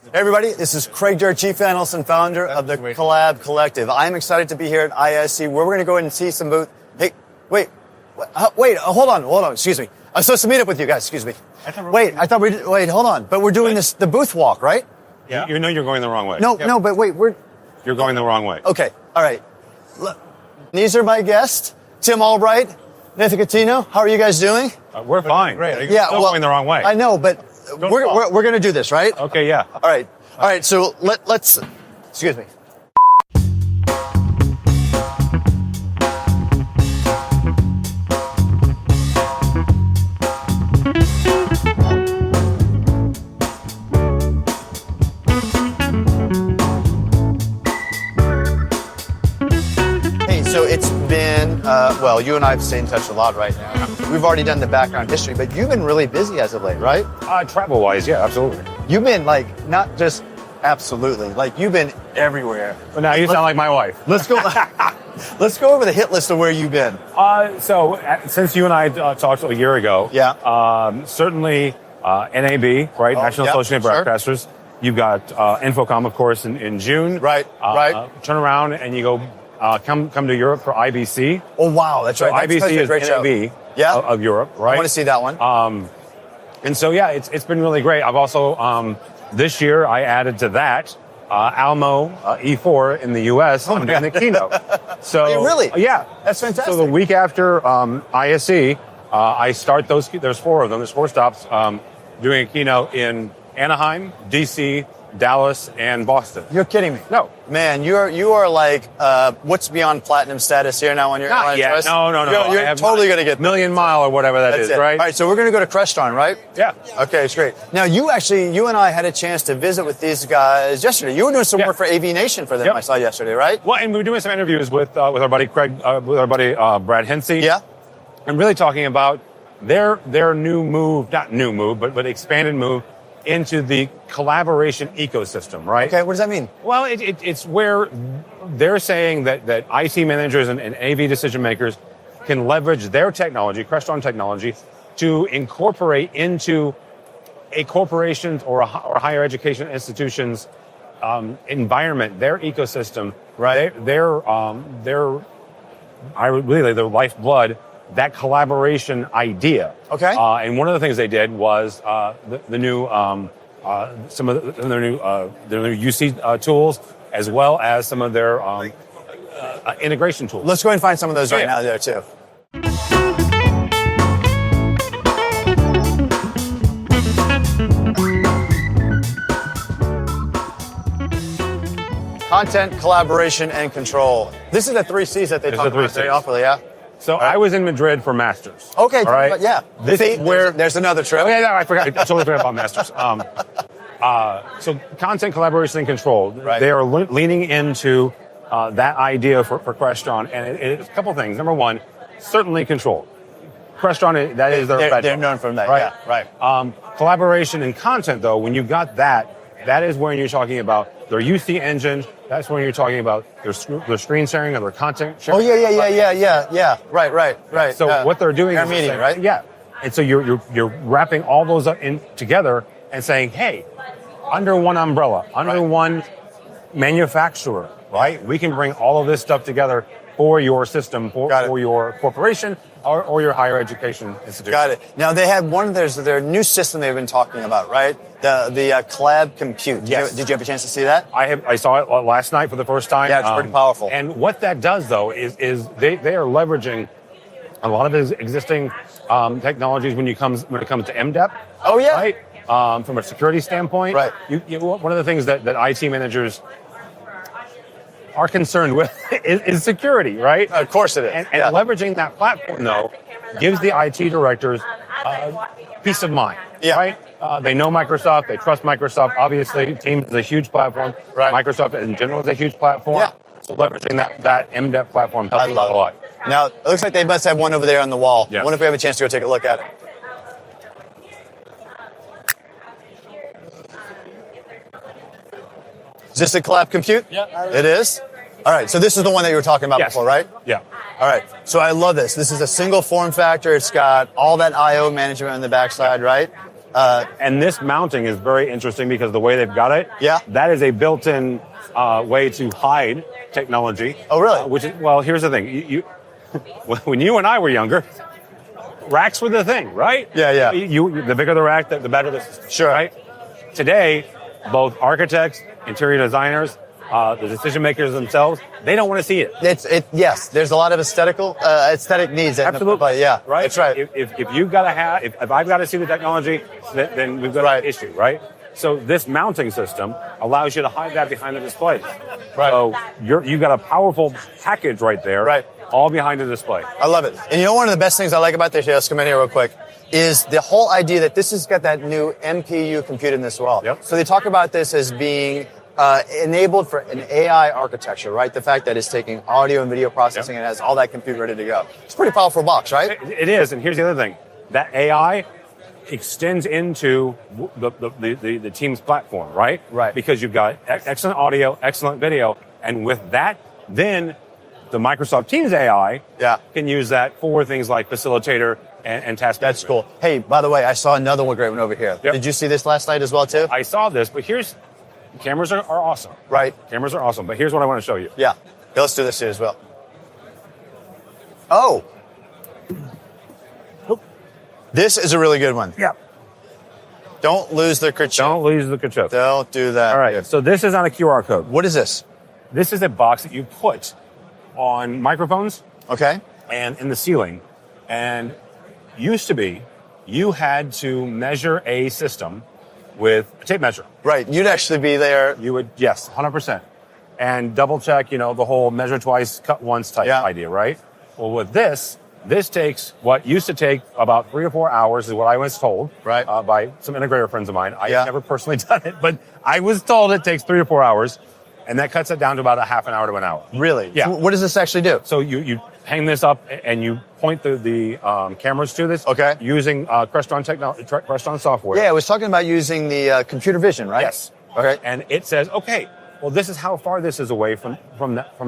Hey everybody, this is Craig Durr, Chief Analyst and founder of the Collab Collective. I'm excited to be here at ISE, where we're going to go ahead and see some booth. Hey, wait, hold on, excuse me. I'm supposed to meet up with you guys, excuse me. Hold on. But we're doing the booth walk, right? Yeah. You know you're going the wrong way. No, but wait, You're going the wrong way. Okay, all right. Look, these are my guests, Tim Albright, Nathan Coutinho. How are you guys doing? We're fine. Great. You're still going the wrong way. I know, but we're going to do this, right? Okay, yeah. All right. So let's. Excuse me. Hey, so it's been you and I have stayed in touch a lot right now. We've already done the background history, but you've been really busy as of late, right? Travel-wise, yeah, absolutely. You've been not just absolutely, you've been everywhere. But now you sound like my wife. Let's go. Let's go over the hit list of where you've been. Since you and I talked a year ago, certainly NAB, right? National Association of Broadcasters. You've got Infocom, of course, in June. Right. Turn around and you go come to Europe for IBC. Oh wow, that's so right. IBC is NAB of Europe, right? I want to see that one. And so it's been really great. I've also this year I added to that Almo E4 in the US in the keynote. So really? Yeah, that's fantastic. So the week after ISE, I start those. There's four of them. There's four stops doing a keynote in Anaheim, DC, Dallas, and Boston. You're kidding me? No, man. You are like what's beyond platinum status here now on your not yet. No. You're totally going to get Million Mile or whatever that is, right? All right. So we're going to go to Crestron, right? Yeah. Okay, it's great. Now you and I had a chance to visit with these guys yesterday. You were doing some work for AVNation for them. Yep. I saw yesterday, right? Well, and we were doing some interviews with our buddy Craig, with our buddy Brad Hensey. Yeah. And really talking about their new move, not new move, but expanded move into the collaboration ecosystem, right? Okay, what does that mean? Well, it's where they're saying that IT managers and AV decision makers can leverage their technology, Crestron technology, to incorporate into a corporation's or higher education institution's environment, their ecosystem, right? Their lifeblood, that collaboration idea. Okay. And one of the things they did was the new some of their new UC tools, as well as some of their integration tools. Let's go ahead and find some of those right now there too. Content, collaboration, and control. This is the 3 C's that they talk about very often, yeah? So I was in Madrid for Masters. Okay, all right. Yeah. This is where there's another trip. Oh, yeah, I forgot. I totally forgot about Masters. So content, collaboration, and control. Right. They are leaning into that idea for Crestron, and it's a couple things. Number one, certainly control. Crestron, that is their they're known for that. Right. Yeah. Right. Collaboration and content, though, when you got that is when you're talking about their UC engine. That's when you're talking about their screen sharing or their content sharing. Oh, yeah. Right. So what they're doing is meeting, right? Yeah. And so you're wrapping all those up in together and saying, hey, under one umbrella, under one manufacturer, right? We can bring all of this stuff together for your system, for your corporation, or your higher education institution. Got it. Now they had their new system they've been talking about, right? The Collab Compute. Yes. Did you have a chance to see that? I saw it last night for the first time. Yeah, it's pretty powerful. And what that does, though, is they are leveraging a lot of existing technologies when it comes to MDEP. Oh yeah. Right. From a security standpoint. Right. One of the things that IT managers are concerned with is security, right? Of course it is. And leveraging that platform, though, gives the IT directors peace of mind, right? They know Microsoft. They trust Microsoft. Obviously, Teams is a huge platform. Right. Microsoft in general is a huge platform. Yeah. So leveraging that MDEP platform helps a lot. Now, it looks like they must have one over there on the wall. Yeah. I wonder if we have a chance to go take a look at it. Is this a Collab Compute? Yeah. It is? All right, so this is the one that you were talking about before, right? Yeah. All right, so I love this. This is a single form factor. It's got all that I/O management on the backside, right? And this mounting is very interesting because the way they've got it, that is a built-in way to hide technology. Oh, really? Which is, well, here's the thing. When you and I were younger, racks were the thing, right? Yeah. The bigger the rack, the better the system. Sure. Right? Today, both architects, interior designers, the decision makers themselves, they don't want to see it. Yes, there's a lot of aesthetic needs. Absolutely. Yeah, right. That's right. If you've got to have, if I've got to see the technology, then we've got an issue, right? So this mounting system allows you to hide that behind the display. Right. So you've got a powerful package right there. Right. All behind the display. I love it. And you know, one of the best things I like about this, let's come in here real quick, is the whole idea that this has got that new MPU compute in this as well. Yep. So they talk about this as being enabled for an AI architecture, right? The fact that it's taking audio and video processing and has all that compute ready to go. It's a pretty powerful box, right? It is. And here's the other thing. That AI extends into the team's platform, right? Right. Because you've got excellent audio, excellent video. And with that, then the Microsoft Teams AI can use that for things like facilitator and task. That's cool. Hey, by the way, I saw another one great one over here. Yep. Did you see this last night as well, too? I saw this, but cameras are awesome. Right. Cameras are awesome, but here's what I want to show you. Yeah. Let's do this here as well. Oh. This is a really good one. Yeah. Don't lose the kerchief. Don't lose the kerchief. Don't do that. All right. So this is on a QR code. What is this? This is a box that you put on microphones. Okay. And in the ceiling. And used to be, you had to measure a system with a tape measure. Right. You'd actually be there. You would, yes, 100%. And double check, the whole measure twice, cut once type idea, right? Well, with this takes what used to take about 3 or 4 hours, is what I was told, right, by some integrator friends of mine. I've never personally done it, but I was told it takes 3 or 4 hours, and that cuts it down to about a half an hour to an hour. Really? Yeah. So what does this actually do? So you hang this up and you point the cameras to this. Okay. Using Crestron software. Yeah, I was talking about using the computer vision, right? Yes. Okay. And it says, okay, well, this is how far this is away from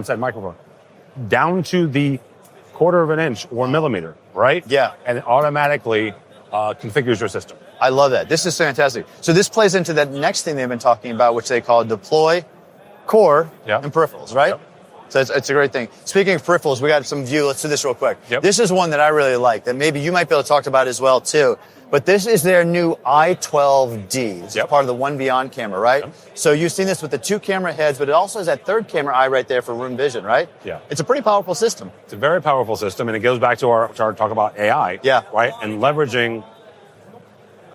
said microphone, down to the 1/4 of an inch or millimeter, right? Yeah. And it automatically configures your system. I love that. This is fantastic. So this plays into that next thing they've been talking about, which they call deploy, core, and peripherals, right? Yep. So it's a great thing. Speaking of peripherals, we got some view. Let's do this real quick. Yep. This is one that I really like that maybe you might be able to talk about as well, too. But this is their new i12D. It's part of the One Beyond camera, right? Yep. So you've seen this with the 2 camera heads, but it also has that 3rd camera eye right there for room vision, right? Yeah. It's a pretty powerful system. It's a very powerful system, and it goes back to our talk about AI. Yeah. Right? And leveraging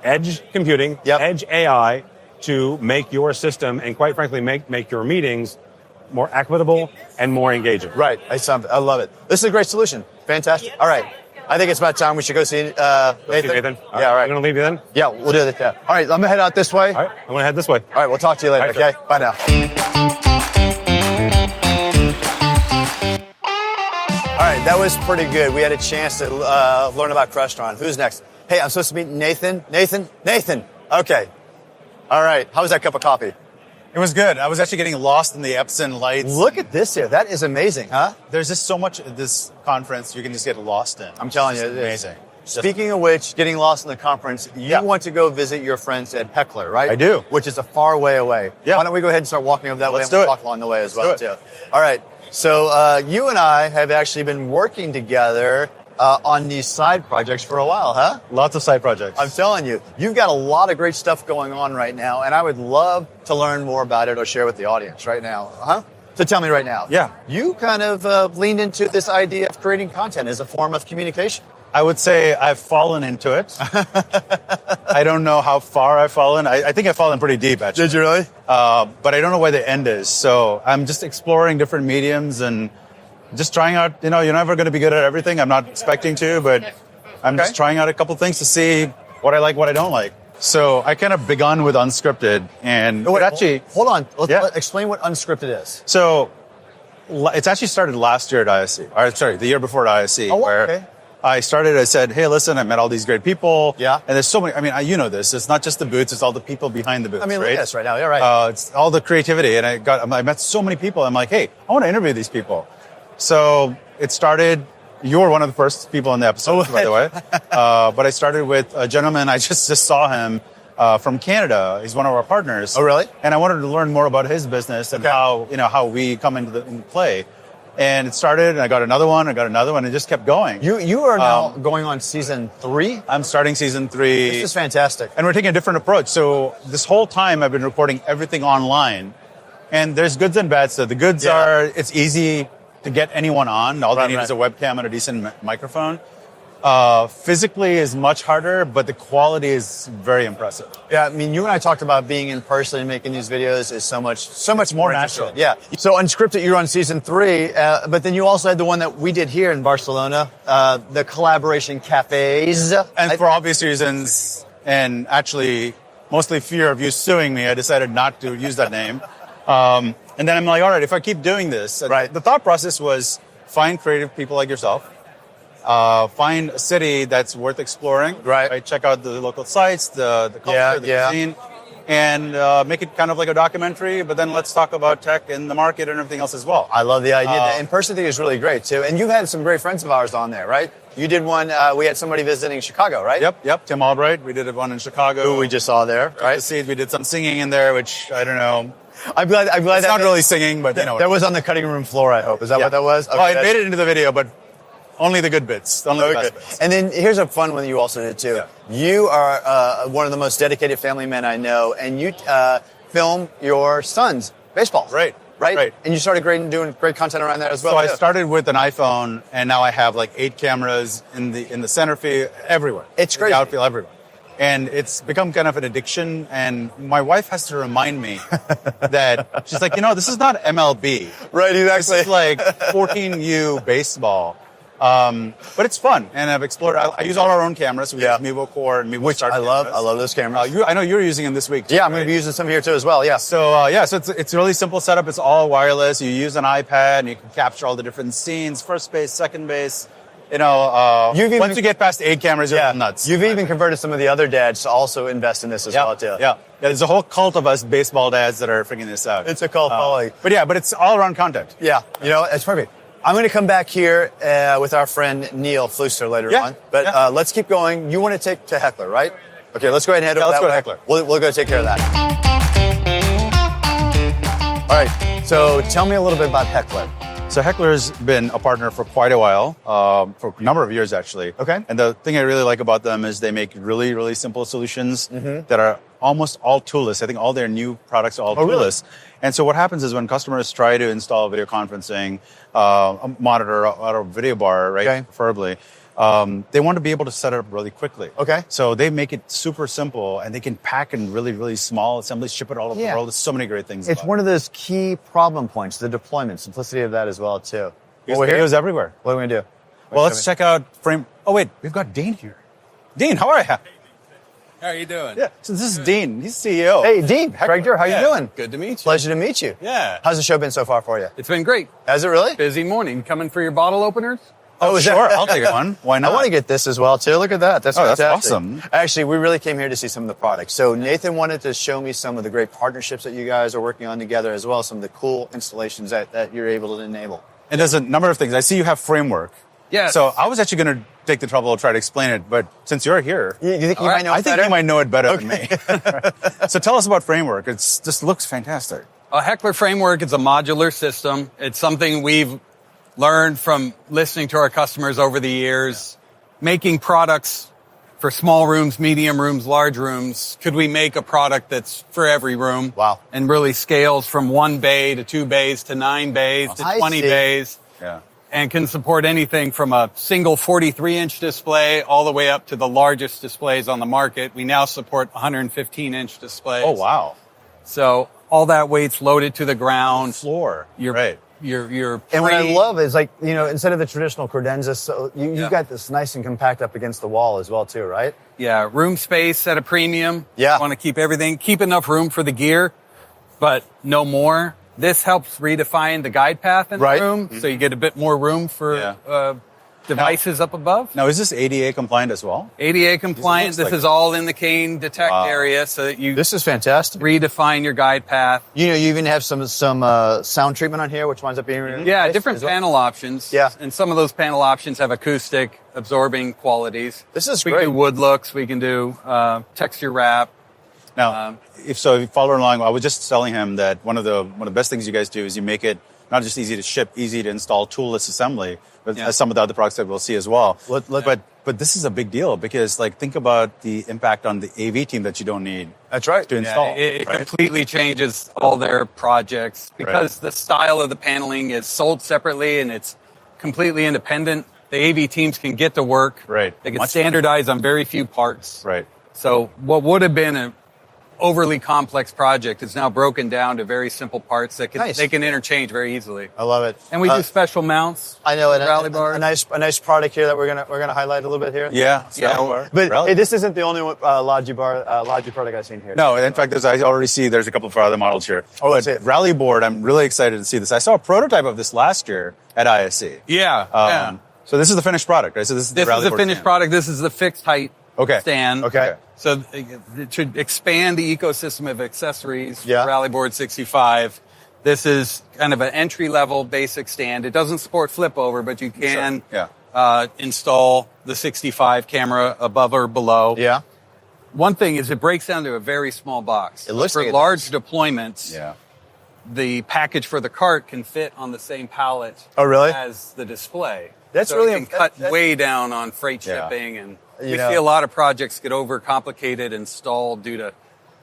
edge computing, edge AI to make your system, and quite frankly, make your meetings more equitable and more engaging. Right. I love it. This is a great solution. Fantastic. All right. I think it's about time we should go see Nathan. Nathan? Yeah, all right. I'm going to leave you then? Yeah, we'll do that. Yeah. All right, I'm going to head out this way. All right, I'm going to head this way. All right, we'll talk to you later, okay? Bye now. All right, that was pretty good. We had a chance to learn about Crestron. Who's next? Hey, I'm supposed to meet Nathan. Nathan. Okay. All right. How was that cup of coffee? It was good. I was actually getting lost in the Epson lights. Look at this here. That is amazing, huh? There's just so much of this conference you can just get lost in. I'm telling you, it's amazing. Speaking of which, getting lost in the conference, you want to go visit your friends at Heckler, right? I do. Which is a far way away. Yeah. Why don't we go ahead and start walking over that way and do we'll it. talk along the way as well, Let's do too. All right. So you and I have actually been working together on these side projects for a while, huh? Lots of side projects. I'm telling you, you've got a lot of great stuff going on right now, and I would love to learn more about it or share with the audience right now, huh? So tell me right now. Yeah. You kind of leaned into this idea of creating content as a form of communication. I would say I've fallen into it. I don't know how far I've fallen. I think I've fallen pretty deep, actually. Did you really? But I don't know where the end is. So I'm just exploring different mediums and just trying out, you're never going to be good at everything. I'm not expecting to, but I'm just trying out a couple things to see what I like, what I don't like. So I kind of begun with unscripted, and hold on. Let's explain what unscripted is. So it's actually started last year at ISE, the year before at ISE, where I said, hey, listen, I met all these great people. Yeah. And there's so many, you know this, it's not just the booths, it's all the people behind the booths, look right? at this right now, yeah, right. It's all the creativity, and I met so many people. I'm like, hey, I want to interview these people. So it started You're one of the first people in the episode, by the way. But I started with a gentleman. I just saw him from Canada. He's one of our partners. Oh, really? And I wanted to learn more about his business and how we come into play. And it started, and I got another one, and it just kept going. You are now going on season 3? I'm starting season 3. This is fantastic. And we're taking a different approach. So this whole time I've been recording everything online. And there's goods and bads. So the goods are, it's easy to get anyone on. All they need is a webcam and a decent microphone. Physically is much harder, but the quality is very impressive. Yeah, I mean, you and I talked about being in person and making these videos is so much more natural. Yeah. So Unscripted, you're on season 3, but then you also had the one that we did here in Barcelona, the collaboration cafes. And for obvious reasons, and actually mostly fear of you suing me, I decided not to use that name. And then I'm like, all right, if I keep doing this, the thought process was find creative people like yourself. Find a city that's worth exploring. Right. Check out the local sites, the culture, the cuisine, and make it kind of like a documentary. But then let's talk about tech and the market and everything else as well. I love the idea. The in-person thing is really great too. And you've had some great friends of ours on there, right? You did one. We had somebody visiting Chicago, right? Yep. Tim Albright. We did one in Chicago. Who we just saw there, right? We did some singing in there, which I don't know. I'm glad. It's not really singing, but you know. That was on the cutting room floor, I hope. Is that what that was? Okay, well, I made it into the video, but only the good bits. Only the best bits. And then here's a fun one you also did too. Yeah. You are one of the most dedicated family men I know, and you film your son's baseball. Right. And you started doing great content around that as well. So I started with an iPhone, and now I have like 8 cameras in the center field, everywhere. It's crazy. The outfield, everywhere. And it's become kind of an addiction. And my wife has to remind me that she's like, this is not MLB. Right, exactly. This is like 14U baseball. But it's fun, and I've explored. I use all our own cameras. So we use Mevo Core and Mevo Start. I love those cameras. I know you're using them this week too, Yeah, I'm going to be using some here too as well. Yeah. So so it's a really simple setup. It's all wireless. You use an iPad, and you can capture all the different scenes: first base, second base. Once you get past 8 cameras, you're nuts. You've even converted some of the other dads to also invest in this as well too. Yeah. There's a whole cult of us baseball dads that are figuring this out. It's a cult following. But it's all around content. Yeah. It's perfect. I'm going to come back here with our friend Neil Fluester later on. But let's keep going. You want to take to Heckler, right? Okay, let's go ahead and head over let's that go way. to Heckler. We'll go take care of that. All right. So tell me a little bit about Heckler. So Heckler's been a partner for quite a while, for a number of years actually. Okay. And the thing I really like about them is they make really, really simple solutions that are almost all toolless. I think all their new products are all toolless. Really? And so what happens is when customers try to install video conferencing, a monitor or a video bar, right, preferably, they want to be able to set it up really quickly. Okay. So they make it super simple, and they can pack in really, really small assemblies, ship it all over the world. There's so many great things. It's one of those key problem points, the deployment, simplicity of that as well too. There's videos everywhere. What are we going to do? Well, let's check out Frame. Oh wait, we've got Dean here. Dean, how are you? How are you doing? Yeah, so this is Dean. He's CEO. Hey, Dean. Craig Durr, how you doing? Good to meet you. Pleasure to meet you. Yeah. How's the show been so far for you? It's been great. Has it really? Busy morning. Coming for your bottle openers? Oh, sure. I'll take one. Why not? I want to get this as well, too. Look at that. That's fantastic. That's awesome. Actually, we really came here to see some of the products. So Nathan wanted to show me some of the great partnerships that you guys are working on together, as well as some of the cool installations that you're able to enable. And there's a number of things. I see you have Framework. Yeah. So I was actually going to take the trouble to try to explain it, but since you're here, you think you might know it better? I think you might know it better than me. So tell us about Framework. It just looks fantastic. A Heckler Framework is a modular system. It's something we've learned from listening to our customers over the years, making products for small rooms, medium rooms, large rooms. Could we make a product that's for every room? Wow. And really scales from 1 bay to 2 bays to 9 bays to 20 bays. Yeah. And can support anything from a single 43-inch display all the way up to the largest displays on the market. We now support 115-inch displays. Oh, wow. So all that weight's loaded to the ground. Floor. You're and what I love is, like, instead of the traditional credenza, so you've got this nice and compact up against the wall as well, too, right? Yeah, room space at a premium. Yeah. Want to keep enough room for the gear, but no more. This helps redefine the guide path in the room, so you get a bit more room for devices up above. Now, is this ADA compliant as well? ADA compliant. This is all in the cane detect area, so that you This is fantastic. redefine your guide path. You even have some sound treatment on here, which winds up being really Yeah, nice different as well. panel options. Yeah. And some of those panel options have acoustic absorbing qualities. This is we great. can do wood looks. We can do texture wrap. Now, if you follow along, I was just telling him that one of the best things you guys do is you make it not just easy to ship, easy to install, toolless assembly, but as some of the other products that we'll see as well. But this is a big deal because, like, think about the impact on the AV team that you don't need. That's right. To install. It completely changes all their projects because the style of the paneling is sold separately and it's completely independent. The AV teams can get to work. Right. They can standardize on very few parts. Right. So what would have been an overly complex project is now broken down to very simple parts that they can interchange very easily. I love it. And we do special mounts. I know, rally bars. a nice product here that we're gonna highlight a little bit here. Yeah. But hey, this isn't the only Logi product I've seen here. No, in fact, I already see there's a couple of other models here. Oh, let's see it. Rally board, I'm really excited to see this. I saw a prototype of this last year at ISE. Yeah. So this is the finished product, right? So this is the Rally the board finished stand. product. This is the fixed height stand. Okay. So to expand the ecosystem of accessories, Yeah. Rally Board 65, this is kind of an entry-level basic stand. It doesn't support flip over, but you can install the 65 camera above or below. Yeah. One thing is it breaks down to a very small box. It looks for like it large does. deployments. Yeah. The package for the cart can fit on the same pallet Oh, really? as the display. That's so really it can cut that- way down on freight Yeah. shipping, and You we know- see a lot of projects get overcomplicated and stalled due to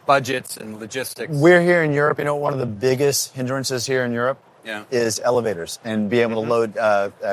budgets and logistics. We're here in Europe. You know, one of the biggest hindrances here in Europe is elevators and be able to load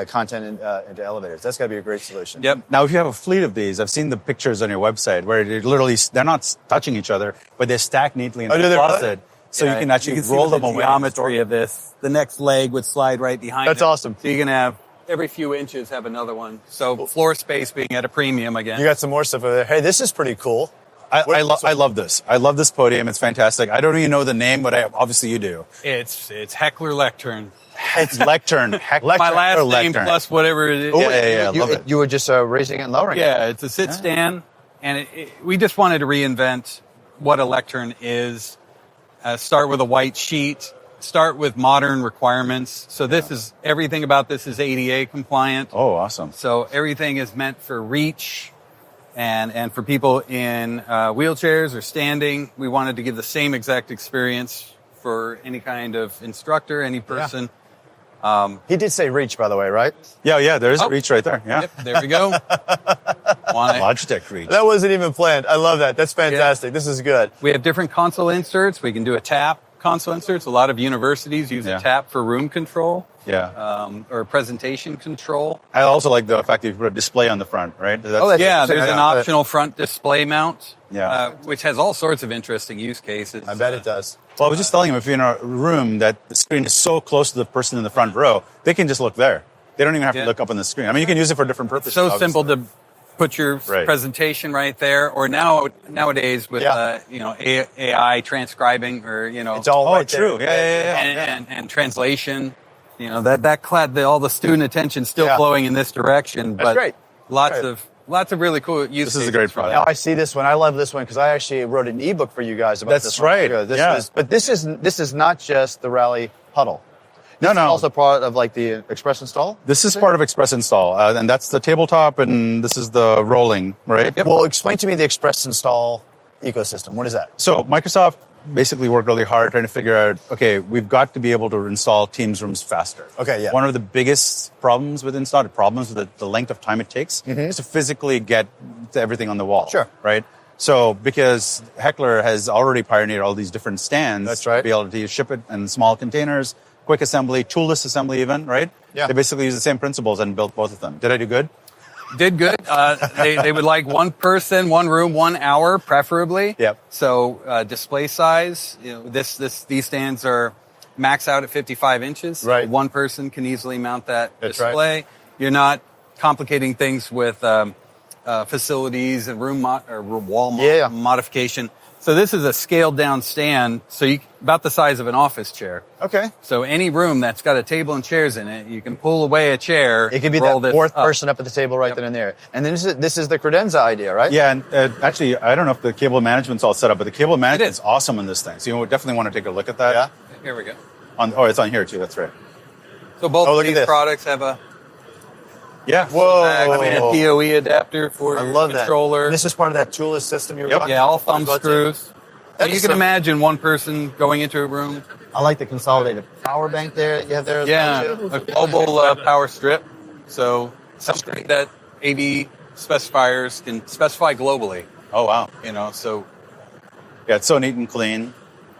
content into elevators. That's got to be a great solution. Yep. Now, if you have a fleet of these, I've seen the pictures on your website where they're not touching each other, but they're stacked neatly in the do they really? closet. So you can actually roll them the away. geometry of this. The next leg would slide right behind That's it. awesome. So you can have every few inches have another one. So floor space being at a premium again. You got some more stuff over there. Hey, this is pretty cool. I love this. I love this podium. It's fantastic. I don't even know the name, but obviously you do. It's Heckler Lectern. It's Lectern. My last name Lectern. plus whatever it is. Oh, yeah, You, love it. you were just raising it and lowering it. Yeah, it's a sit stand, and we just wanted to reinvent what a lectern is. Start with a white sheet. Start with modern requirements. So this is everything about this is ADA compliant. Oh, awesome. So everything is meant for reach, and for people in wheelchairs or standing. We wanted to give the same exact experience for any kind of instructor, any person. He did say reach, by the way, right? Yeah, there's a reach right there. Yeah. Yep, there we go. Logitech reach. That wasn't even planned. I love that. That's fantastic. This is good. We have different console inserts. We can do a tap console inserts. A lot of universities use a tap for room control. Yeah. Or presentation control. I also like the fact that you put a display on the front, right? that's- There's an optional front display mount, Yeah. which has all sorts of interesting use cases. I bet it does. Well, I was just telling him if you're in a room that the screen is so close to the person in the front row, they can just look there. They don't even have to look up on the screen. I mean, you can use it for different purposes. So obviously. simple to put your presentation right there, or nowadays with AI transcribing or It's all right true. there. And translation. All the student attention still flowing in this direction. That's but great. Lots of really cool use cases. This is a great product. Now I see this one. I love this one because I actually wrote an ebook for you guys about That's this right. one. Yeah. But this is not just the Rally huddle. No. It's also part of like the Express install. This is part of Express Install, and that's the tabletop, and this is the rolling, right? Yep. Well, explain to me the Express install ecosystem. What is that? So Microsoft basically worked really hard trying to figure out, okay, we've got to be able to install Teams rooms faster. Okay, yeah. One of the biggest problems with the length of time it takes, is to physically get to everything on the wall. Sure. Right? So because Heckler has already pioneered all these different stands, That's right. to be able to ship it in small containers, quick assembly, toolless assembly even, right? Yeah. They basically use the same principles and built both of them. Did I do good? Did good. They would like one person, one room, 1 hour, preferably. Yep. So display size. These stands are max out at 55 inches. Right. One person can easily mount that That's display. right. You're not complicating things with facilities and room or wall modification. So this is a scaled down stand, so about the size of an office chair. Okay. So any room that's got a table and chairs in it, you can pull away a chair. It could be roll that this fourth up. person up at the table right then and there. And then this is the credenza idea, right? Yeah, and actually, I don't know if the cable management's all set up, but the cable management's awesome on this thing. So you definitely want to take a look at that. Yeah. Here we go. It's on here too. That's right. So both look of at these this. products have a Yeah. Whoa. PoE adapter for I your love controller. that. This is part of that toolless system you're Yep. talking Yeah, all about. thumb screws. So That you is can some- imagine one person going into a room. I like the consolidated power bank there that you have there. as Yeah, well, too. a global power strip. So something that AV specifiers can specify globally. Oh wow. So Yeah, it's so neat and clean.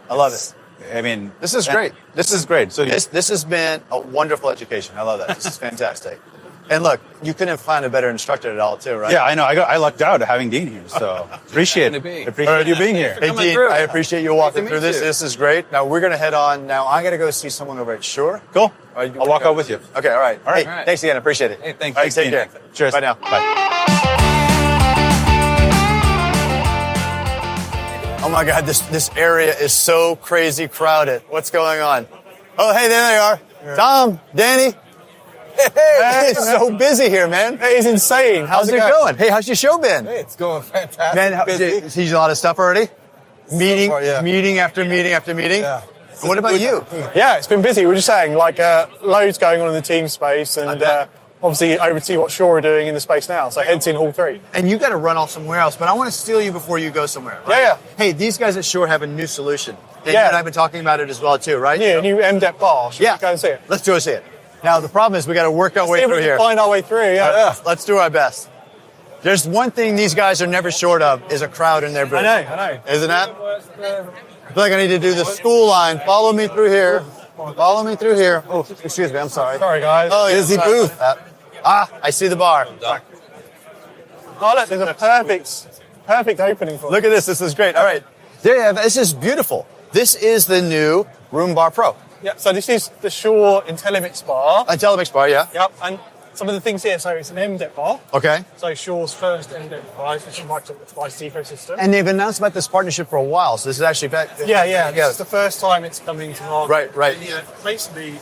I love it. I mean, This is great. This is great. So This has been a wonderful education. I love that. This is fantastic. And look, you couldn't find a better instructor at all, too, right? yeah, I know. I lucked out having Dean here, so appreciate Happy to be. it. Appreciate you being here. Hey, coming Dean, through. I appreciate you walking Nice to through meet this. you. This is great. Now, we're going to head on. Now, I'm going to go see someone over at Shure. Cool. Are you I'll walk out with you. Okay, all right. All right. Hey, thanks again. I appreciate it. Hey, thanks. All right, take Dean. care. Cheers. Bye now. Bye. Oh my God, this area is so crazy crowded. What's going on? Oh, hey, there they are. Tom, Danny. Hey, it's so busy here, man. It is insane. How's it going? Hey, how's your show been? Hey, it's going fantastic. Man, busy. see a lot of stuff already? Meeting, far, yeah. meeting after meeting after meeting. Yeah. What about you? Yeah, it's been busy. We're just saying, loads going on in the team space, and bet. obviously oversee what Shure are doing in the space now. So heads in Hall 3. And you got to run off somewhere else, but I want to steal you before you go somewhere. Right? Yeah. Hey, these guys at Shure have a new solution. And Yeah. you and I have been talking about it as well, too, right? Yeah, new MDEP bar. Should Yeah. we go and see it? Let's go see it. Now, the problem is we got to work our way See if we through can here. find our way through. Yeah. Let's do our best. There's one thing these guys are never short of is a crowd in their booth. I know. Isn't that? I feel like I need to do the school line. Follow me through here. Follow me through here. Oh, excuse me. I'm sorry. Sorry, guys. Oh, Busy sorry booth. about that. I see the bar. Oh, look, there's a perfect opening for Look at this. This is great. All right. There you have it. This is beautiful. This is the new Room Bar Pro. Yeah, so this is the Shure IntelliMix bar. IntelliMix bar, yeah. Yep, and some of the things here, so it's an MDEP bar. Okay. So Shure's first MDEP device, which is Microsoft device ecosystem. And they've announced about this partnership for a while, so this is actually Yeah. This is the first time it's coming to market. Right. And, basically,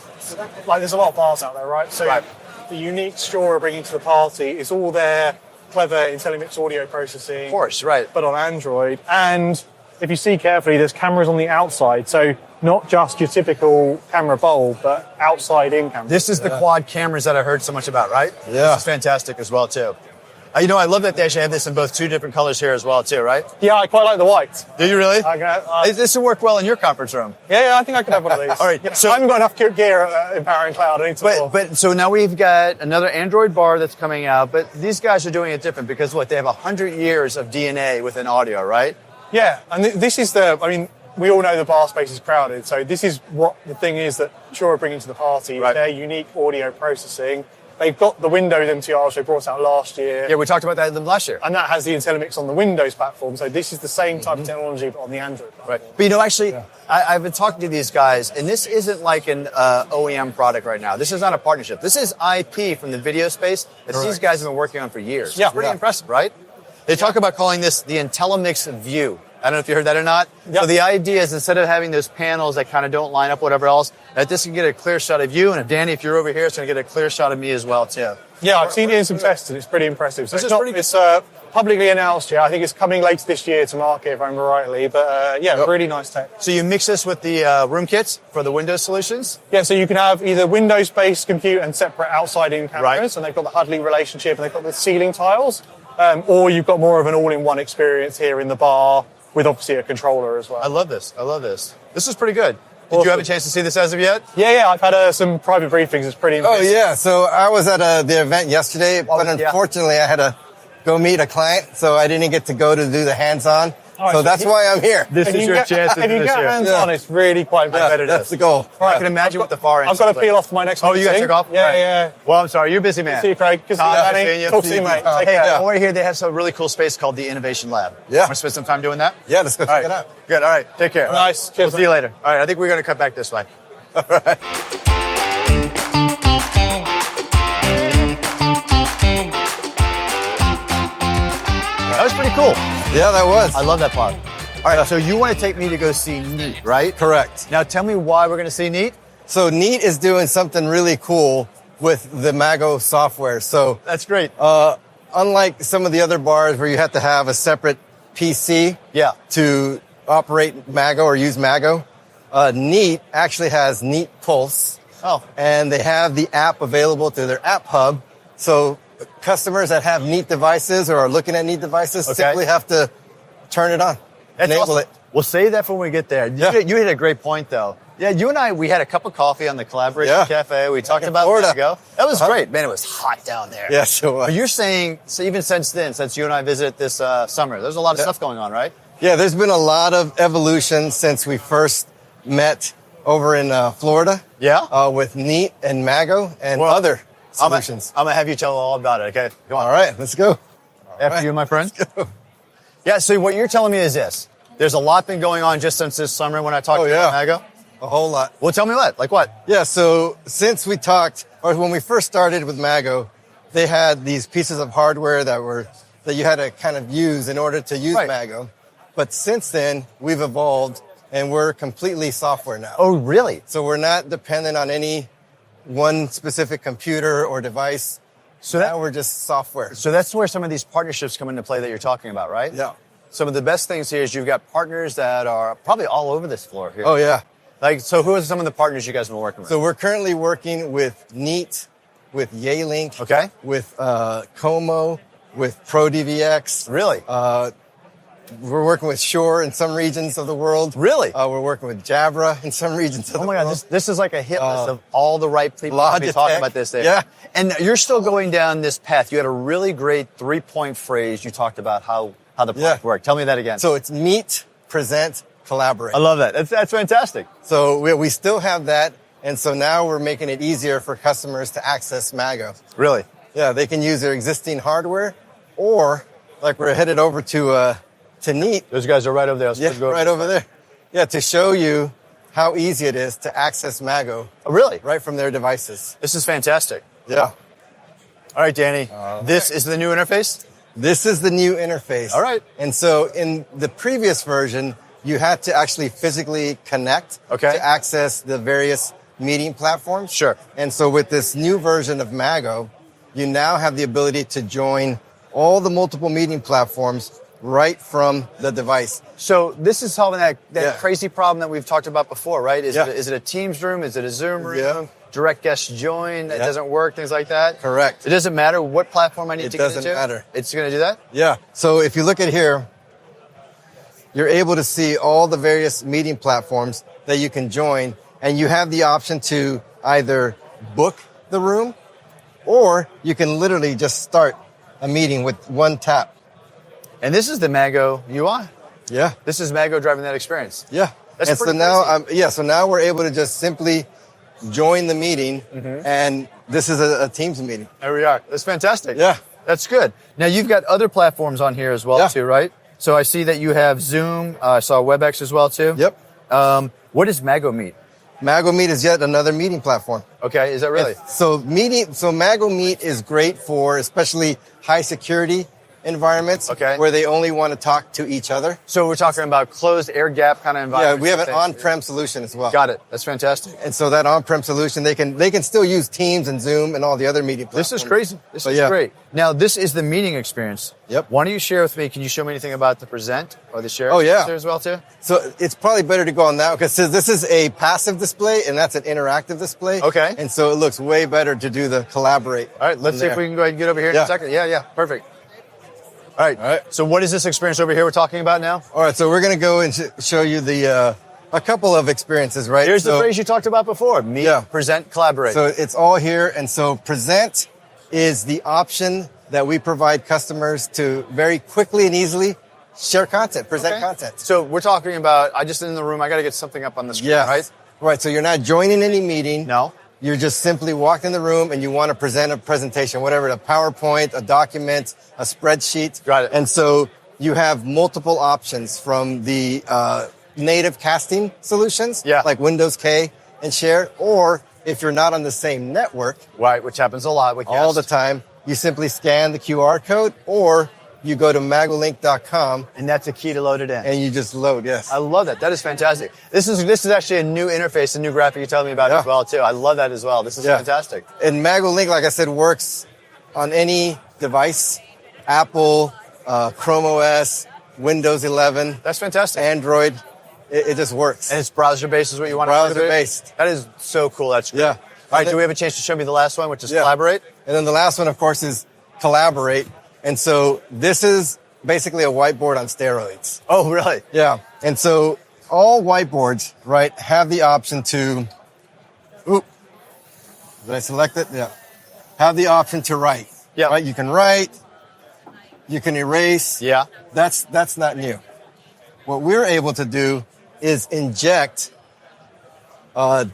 there's a lot of bars out there, right? So Right. the unique Shure are bringing to the party is all their clever IntelliMix audio processing. Of course, right. But on Android. And if you see carefully, there's cameras on the outside. So not just your typical camera bulb, but outside-in cameras. This is the quad cameras that I heard so much about, right? Yeah. This is fantastic as well, too. I love that they actually have this in both two different colors here as well, too, right? Yeah, I quite like the white. Do you really? This will work well in your conference room. Yeah, I think I could have one of these. All right, Yeah, so- I haven't got enough gear at Empowering.Cloud. I need to more. But so now we've got another Android bar that's coming out, but these guys are doing it different because they have 100 years of DNA within audio, right? Yeah, and this is we all know the bar space is crowded, so this is what the thing is that Shure are bringing to the party, Right. their unique audio processing. They've got the Windows MTRs they brought out last year. Yeah, we talked about that last year. And that has the IntelliMix on the Windows platform, so this is the same type of technology but on the Android platform. Right. But actually, I've been talking to these guys, and this isn't like an OEM product right now. This is not a partnership. This is IP from the video space that these guys have been working on for years. Yeah. It's pretty Yeah. impressive, right? They talk about calling this the IntelliMix View. I don't know if you heard that or not. Yeah. So the idea is instead of having those panels that kind of don't line up, whatever else, that this can get a clear shot of you. And if Danny, if you're over here, it's going to get a clear shot of me as well, too. Yeah, I've seen it in some tests and it's pretty impressive. So This it's is not, pretty- it's publicly announced yet. I think it's coming later this year to market, if I remember rightly. But really nice tech. So you mix this with the room kits for the Windows solutions? Yeah, so you can have either Windows-based compute and separate outside-in cameras, Right. and they've got the Huddly relationship, and they've got the ceiling tiles, or you've got more of an all-in-one experience here in the bar with obviously a controller as well. I love this. This is pretty good. Did you have a chance to see this as of yet? Yeah, I've had some private briefings. It's pretty Oh, impressive. yeah. So I was at the event yesterday, but yeah. unfortunately I had to go meet a client, so I didn't get to go to do the hands-on. Oh, So that's why I'm here. This If is you your get- chance to If do you this get here. hands-on, it's really quite competitive. That's the goal. I can imagine what the far end I've got to is like. peel off my next Oh, you got to meeting. take off? Yeah, All right. yeah. Well, I'm sorry. You're a busy man. See you, Craig. Good to see Tom, you, nice Danny. seeing you. Talk to you, mate. Take Hey, care. over here, they have some really cool space called the Innovation Lab. Yeah. Want to spend some time doing that? Yeah, let's go All check right. it out. Good. All right. Take care. Nice. We'll Cheers, see you mate. later. All right. I think we're going to cut back this way. All right. That was pretty cool. Yeah, that was. I love that part. All right, so you want to take me to go see Neat, right? Correct. Now tell me why we're going to see Neat. So Neat is doing something really cool with the Mago software. So That's great. unlike some of the other bars where you have to have a separate PC to operate Mago or use Mago, Neat actually has Neat Pulse. Oh. And they have the app available through their app hub. So customers that have Neat devices or are looking at Neat devices simply have to turn it on, enable it. We'll save that for when we get there. You hit a great point, though. Yeah, you and I, we had a cup of coffee on the Collaboration Cafe. We talked about Mago. That was great. Man, it was hot down there. Yeah, sure was. But you're saying, so even since then, since you and I visited this summer, there's a lot of stuff going on, right? Yeah, there's been a lot of evolution since we first met over in Florida. Yeah. With Neat and Mago and other solutions. I'm going to have you tell all about it, okay? Come on. All right, let's go. After you, my friend. Yeah, so what you're telling me is this. There's a lot been going on just since this summer when I talked to you about Mago. A whole lot. Well, tell me what? Like what? Yeah, so since we talked, or when we first started with Mago, they had these pieces of hardware that you had to kind of use in order to use Mago. But since then, we've evolved and we're completely software now. Oh, really? So we're not dependent on any one specific computer or device. So now we're just software. So that's where some of these partnerships come into play that you're talking about, right? Yeah. Some of the best things here is you've got partners that are probably all over this floor here. Oh, yeah. Like, so who are some of the partners you guys have been working with? So we're currently working with Neat, with Yealink, with Como, with ProDVX. Really? We're working with Shure in some regions of the world. Really? We're working with Jabra in some regions of the world. Oh my God, this is like a hit list of all the right people to be talking about this. Yeah. And you're still going down this path. You had a really great 3-point phrase. You talked about how the product worked. Tell me that again. So it's meet, present, collaborate. I love that. That's fantastic. So we still have that. And so now we're making it easier for customers to access Mago. Really? Yeah, they can use their existing hardware or like we're headed over to Neat. Those guys are right over there. Right over there. Yeah, to show you how easy it is to access Mago. Oh, really? Right from their devices. This is fantastic. Yeah. All right, Danny. This is the new interface? This is the new interface. All right. And so in the previous version, you had to actually physically connect to access the various meeting platforms. Sure. And so with this new version of Mago, you now have the ability to join all the multiple meeting platforms right from the device. So this is solving that crazy problem that we've talked about before, right? Is it a Teams room? Is it a Zoom room? Yeah. Direct guest join that doesn't work, things like that? Correct. It doesn't matter what platform I need to get into? It doesn't matter. It's going to do that? Yeah. So if you look at here, you're able to see all the various meeting platforms that you can join, and you have the option to either book the room or you can literally just start a meeting with one tap. And this is the Mago UI. Yeah. This is Mago driving that experience. Yeah. That's and so now, so now we're able to just simply join the meeting, and this is a Teams meeting. There we are. That's fantastic. Yeah. That's good. Now, you've got other platforms on here as well, too, right? So I see that you have Zoom. I saw Webex as well, too. Yep. What is Mago Meet? Mago Meet is yet another meeting platform. Okay, is that really? So Mago Meet is great for especially high security environments where they only want to talk to each other. So we're talking about closed air gap kind of environment. Yeah, we have an on-prem solution as well. Got it. That's fantastic. And so that on-prem solution, they can still use Teams and Zoom and all the other meeting platforms. This is crazy. This is great. Now, this is the meeting experience. Yep. Why don't you share with me, can you show me anything about the present or the share? Oh, yeah. As well, too? So it's probably better to go on that because this is a passive display and that's an interactive display. Okay. And so it looks way better to do the collaborate. All right, let's see if we can go ahead and get over here in a second. Yeah, perfect. All right. So what is this experience over here we're talking about now? All right. So we're going to go and show you a couple of experiences, right? Here's the phrase you talked about before. Meet, present, collaborate. So it's all here. And so present is the option that we provide customers to very quickly and easily share content, present content. So we're talking about, I just in the room, I got to get something up on the screen, right? Right. So you're not joining any meeting. No. You're just simply walked in the room and you want to present a presentation, whatever, a PowerPoint, a document, a spreadsheet. Got it. And so you have multiple options from the native casting solutions, like Windows K and Share, or if you're not on the same network, right, which happens a lot with all the time, you simply scan the QR code, or you go to magolink.com And that's a key to load it in. and you just load. Yes. I love that. That is fantastic. This is actually a new interface, a new graphic you're telling me about as well, too. I love that as well. This is fantastic. And MagoLink, like I said, works on any device, Apple, Chrome OS, Windows 11. That's fantastic. Android. It just works. And it's browser-based is what you want to do? Browser-based. That is so cool. That's great. Yeah. All right, do we have a chance to show me the last one, which is Collaborate? And then the last one, of course, is Collaborate. And so this is basically a whiteboard on steroids. Oh, really? Yeah. And so all whiteboards, right, have the option to, did I select it? Yeah. Have the option to write. Yeah. Right? You can write, you can erase. Yeah. That's not new. What we're able to do is inject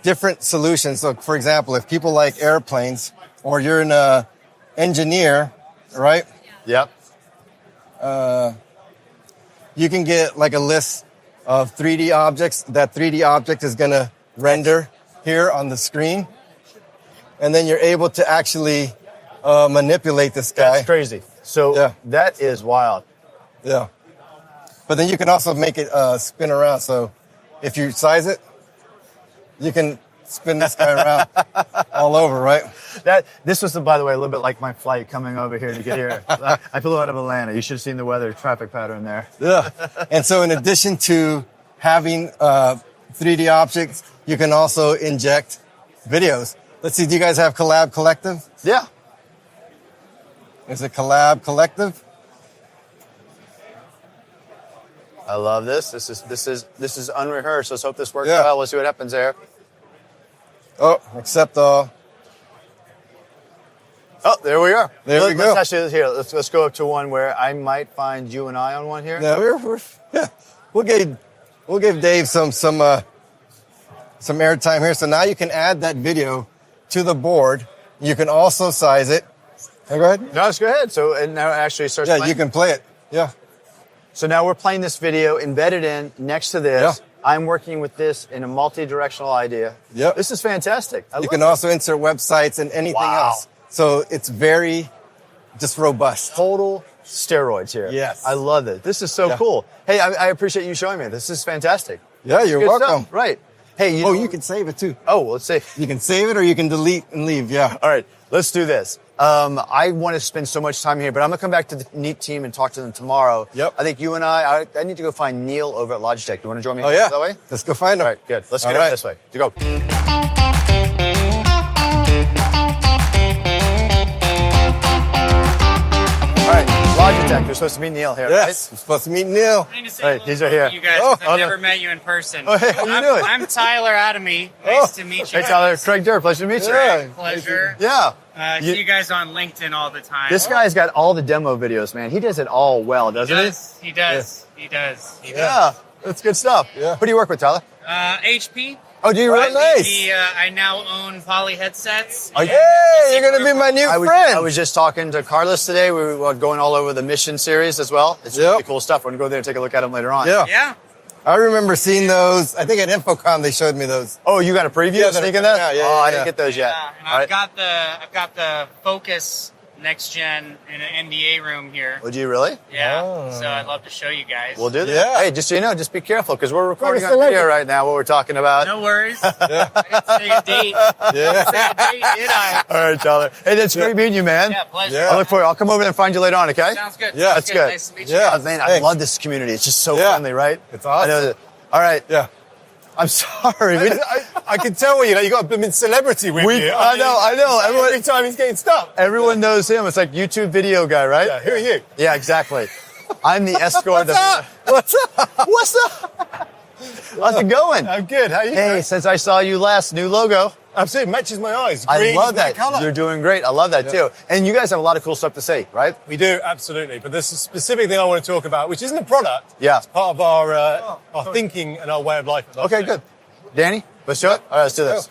different solutions. So, for example, if people like airplanes or you're an engineer, right? Yep. You can get like a list of 3D objects. That 3D object is going to render here on the screen. And then you're able to actually manipulate this guy. That's crazy. So that is wild. Yeah. But then you can also make it spin around. So if you size it, you can spin this guy around all over, right? This was, by the way, a little bit like my flight coming over here to get here. I flew out of Atlanta. You should have seen the weather traffic pattern there. Yeah. And so in addition to having 3D objects, you can also inject videos. Let's see, do you guys have Collab Collective? Yeah. Is it Collab Collective? I love this. This is unrehearsed. Let's hope this works well. Let's see what happens there. Oh, accept all. Oh, there we are. There we go. Let's actually let's go up to one where I might find you and I on one here. Yeah, we'll give Dave some airtime here. So now you can add that video to the board. You can also size it. Hey, go ahead. No, let's go ahead. So and now it actually starts. Yeah, playing. you can play it. Yeah. So now we're playing this video embedded in next to this. Yeah. I'm working with this in a multi-directional idea. Yep. This is fantastic. You can also insert websites and anything else. So it's very just robust. Total steroids here. Yes. I love it. This is so cool. Hey, I appreciate you showing me. This is fantastic. Yeah, you're Good welcome. stuff. Right. Hey, you can save it too. Oh, let's see. You can save it or you can delete and leave. Yeah. All right, let's do this. I want to spend so much time here, but I'm going to come back to the Neat team and talk to them tomorrow. Yep. I think you and I need to go find Neil over at Logitech. Do you want to join me that way? Let's go find him. All right, good. Let's get it this way. To go. All right, Logitech. We're supposed to meet Neil here, Yes, right? we're supposed to meet Neil. I need to say All right, these are here. you guys. Oh, I've never met you in person. Oh, hey, how you doing? I'm Tyler Atomy. Nice to meet you. Hey, Tyler. Craig Durr. Pleasure to meet you. Yeah. Pleasure. Yeah. See you guys on LinkedIn all the time. This guy's got all the demo videos, man. He does it all well, doesn't he? He does. He does. Yeah, that's good stuff. Yeah. Who do you work with, Tyler? HP. Oh, do you really? Nice. I now own Poly headsets. Oh, Hey, you're going to be my new friend. I was just talking to Carlos today. We were going all over the Mission series as well. It's really cool stuff. We're going to go there and take a look at them later on. Yeah. Yeah. I remember seeing those. I think at InfoComm they showed me those. Oh, you got a preview? Yeah, Sneaking they're that? coming out. Yeah, I yeah, didn't get those yet. Yeah, and All right. I've got the Focus next gen in an NDA room here. Would you really? Yeah. So I'd love to show you guys. We'll do that. Yeah. Hey, just so you know, just be careful because we're recording Right, on so video like- right now what we're talking about. No worries. I didn't say a date. Yeah. Say a date, did I? All right, Tyler. Hey, that's great meeting you, man. Yeah, pleasure. Yeah. I look forward. I'll come over and find you later on, okay? Sounds good. Yeah, Sounds that's good. Nice to meet you. Yeah. Oh, man, I Thanks. love this community. It's just so Yeah. friendly, right? It's awesome. I know that. All right. Yeah. I'm sorry. I can tell you got a blooming celebrity with you. I know. Every time he's getting stuck. Everyone knows him. It's like YouTube video guy, right? Yeah, who are you? Yeah, exactly. I'm the escort. What's up? What's up? What's up? How's it going? I'm good. How are you? Hey, since I saw you last, new logo. Absolutely, matches my eyes. I Green love is my that. colour. You're doing great. I love that too. And you guys have a lot of cool stuff to say, right? We do, absolutely. But there's a specific thing I want to talk about, which isn't a product. Yeah. It's part of our thinking and our way of life. Okay, good. Danny, let's show it. All right, let's do this.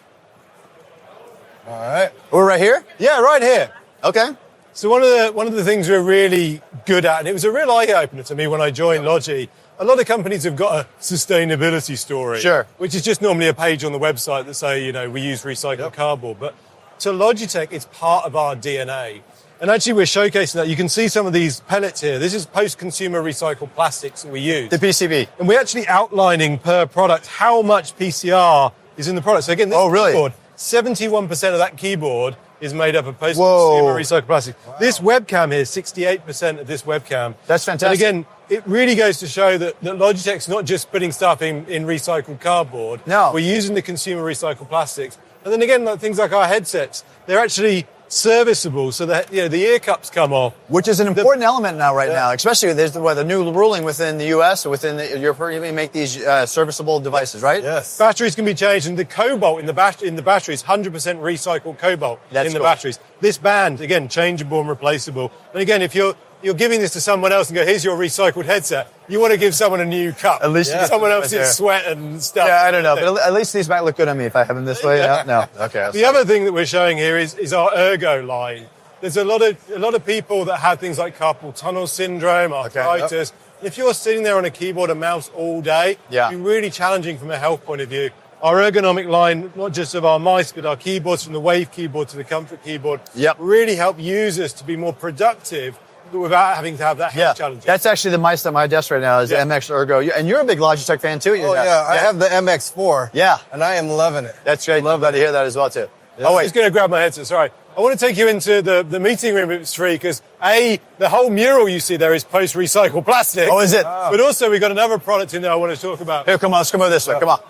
All right. We're right here? Yeah, right here. Okay. So one of the things we're really good at, and it was a real eye-opener to me when I joined Logi, a lot of companies have got a sustainability story. Sure. Which is just normally a page on the website that say, we use recycled cardboard. But to Logitech, it's part of our DNA. And actually, we're showcasing that. You can see some of these pellets here. This is post-consumer recycled plastics that we use. The PCB. And we're actually outlining per product how much PCR is in the product. So again, this keyboard, 71% of that keyboard is made up of post-consumer recycled plastic. Wow. This webcam here, 68% of this webcam. That's fantastic. And again, it really goes to show that Logitech's not just putting stuff in recycled cardboard. No. We're using the consumer recycled plastics. And then again, things like our headsets, they're actually serviceable so that the ear cups come off. Which is an important element now, now, especially there's the new ruling within the US or within Europe, you make these serviceable devices, right? Yes. Batteries can be changed, and the cobalt in the batteries, 100% recycled cobalt in the batteries. This band, again, changeable and replaceable. And again, if you're giving this to someone else and go, here's your recycled headset, you want to give someone a new cup. At least someone else's sweat and stuff. Yeah, I don't know, but at least these might look good on me if I have them this way. Yeah. No. Okay. The other thing that we're showing here is our ergo line. There's a lot of people that have things like carpal tunnel syndrome, arthritis. If you're sitting there on a keyboard and mouse all day, it'd be really challenging from a health point of view. Our ergonomic line, not just of our mice, but our keyboards, from the Wave keyboard to the Comfort keyboard, really help users to be more productive without having to have that health challenge. That's actually the mice at my desk right now is the MX Ergo. And you're a big Logitech fan too. I have the MX4. Yeah. And I am loving it. That's great. Glad to hear that as well too. Yeah. Oh, wait. I'm just going to grab my headset. Sorry. I want to take you into the meeting room if it's free, because the whole mural you see there is post-recycled plastic. Oh, is it? But also we've got another product in there I want to talk about. Here, come on. Let's come over this way. Come on.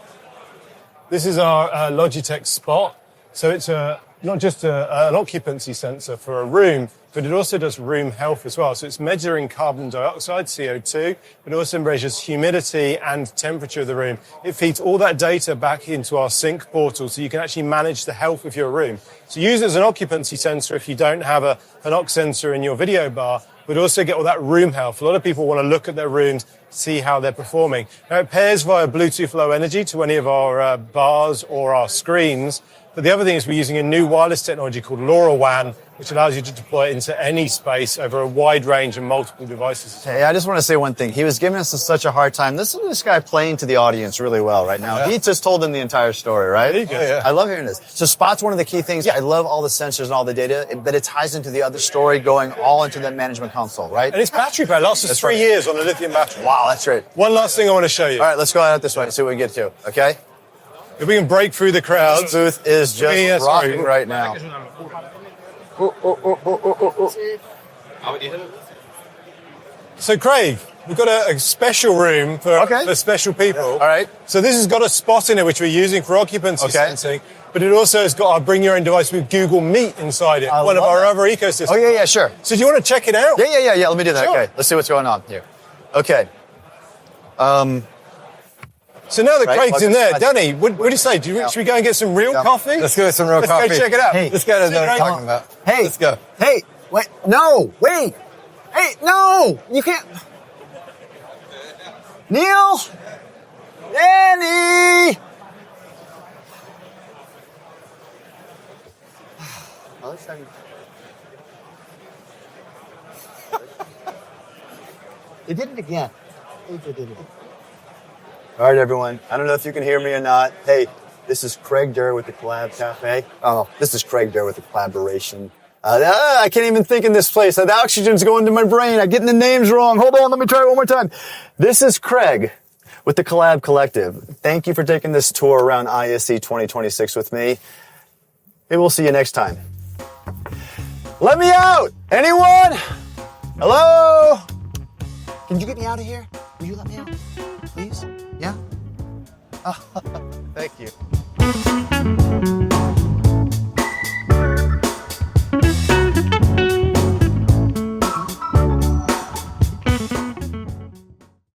This is our Logitech Spot. So it's not just an occupancy sensor for a room, but it also does room health as well. So it's measuring carbon dioxide, CO2, but it also measures humidity and temperature of the room. It feeds all that data back into our sync portal, so you can actually manage the health of your room. So use it as an occupancy sensor if you don't have an aux sensor in your video bar, but also get all that room health. A lot of people want to look at their rooms, see how they're performing. Now, it pairs via Bluetooth Low Energy to any of our bars or our screens. But the other thing is we're using a new wireless technology called LoRaWAN, which allows you to deploy it into any space over a wide range of multiple devices. Hey, I just want to say one thing. He was giving us such a hard time. This guy playing to the audience really well right now. He just told them the entire story, right? I love hearing this. So Spot's one of the key things. I love all the sensors and all the data, but it ties into the other story going all into that management console, right? And it's battery power. It lasts us 3 years on a lithium battery. Wow, that's great. One last thing I want to show you. All right, let's go out this way and see what we can get to, okay? If we can break through the crowd. This booth is just rocking right now. So, Craig, we've got a special room for special people. All right. So this has got a spot in it, which we're using for occupancy sensing, but it also has got our Bring Your Own Device with Google Meet inside it, one of our other ecosystems. Oh, yeah, sure. So do you want to check it out? Yeah, let me do that. Sure. Okay, let's see what's going on here. Okay. So now that Craig's in there, Danny, what do you say? Should we go and get some real coffee? Let's go get some real coffee. Let's go check it out. Hey, this guy doesn't know what I'm talking about. Hey, let's go. Hey, wait, no, wait. Hey, no, you can't. Neil, Danny. They did it again. They did it again. All right, everyone. I don't know if you can hear me or not. Hey, this is Craig Durr with the Collab Cafe. Oh, this is Craig Durr with the Collaboration. I can't even think in this place. The oxygen's going to my brain. I'm getting the names wrong. Hold on, let me try it one more time. This is Craig with the Collab Collective. Thank you for taking this tour around ISE 2026 with me. Maybe we'll see you next time. Let me out! Anyone? Hello? Can you get me out of here? Will you let me out? Please? Yeah? Thank you.